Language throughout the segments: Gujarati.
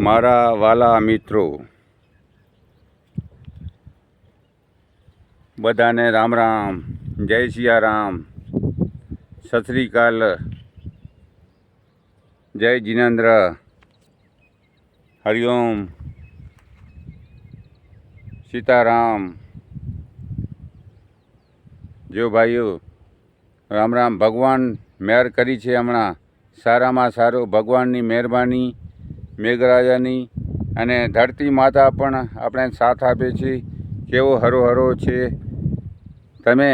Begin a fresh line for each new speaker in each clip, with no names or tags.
મારા વાલા મિત્રો, બધાને રામ રામ, જય સિયારામ, સત શ્રી અકાલ, જય જીનેન્દ્ર, હરિઓમ, સીતારામ। જો ભાઈઓ, રામ રામ। ભગવાન મહેર કરી છે હમણાં, સારામાં સારું ભગવાનની મહેરબાની, મેઘરાજાની અને ધરતી માતા પણ આપણે સાથ આપે છે। કેવો હરો છે। તમે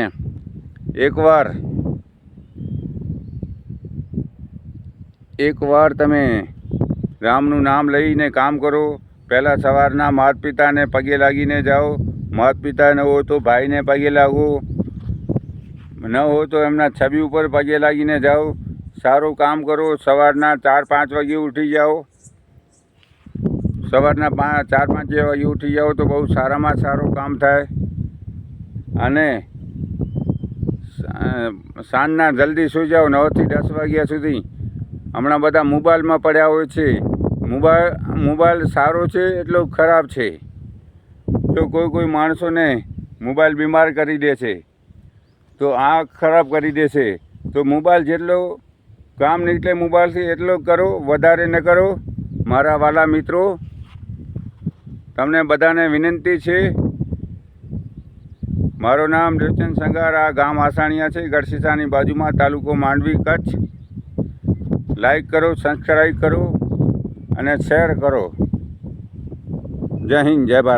એકવાર તમે રામનું નામ લઈને કામ કરો। પહેલાં સવારના માતા પિતાને પગે લાગીને જાઓ। માતા પિતા ન હોય તો ભાઈને પગે લાગો, ન હોય તો એમના છબી ઉપર પગે લાગીને જાઓ। સારું કામ કરો। સવારના 4-5 વાગે ઉઠી જાઓ। સવારના 4-5 વાગે ઉઠી જાઓ તો બહુ સારામાં સારું કામ થાય। અને સાંજના જલ્દી સૂઈ જાઓ 9 થી 10 વાગ્યા સુધી। હમણાં બધા મોબાઈલમાં પડ્યા હોય છે। મોબાઈલ સારો છે એટલો ખરાબ છે। તો કોઈ માણસોને મોબાઈલ બીમાર કરી દે છે, તો આંખ ખરાબ કરી દે છે। તો મોબાઈલ જેટલો કામ નીકળે મોબાઈલથી એટલો કરો, વધારે ન કરો। મારા વાલા મિત્રો, તમને બધાને વિનંતી છે। મારું નામ દેવચંદ સંગાર, આ ગામ આસાણીયા છે, ગઢશીશાની બાજુમાં, તાલુકો માંડવી, કચ્છ। લાઈક કરો, સબસ્ક્રાઈબ કરો અને શેર કરો। જય હિન્દ, જય ભારત।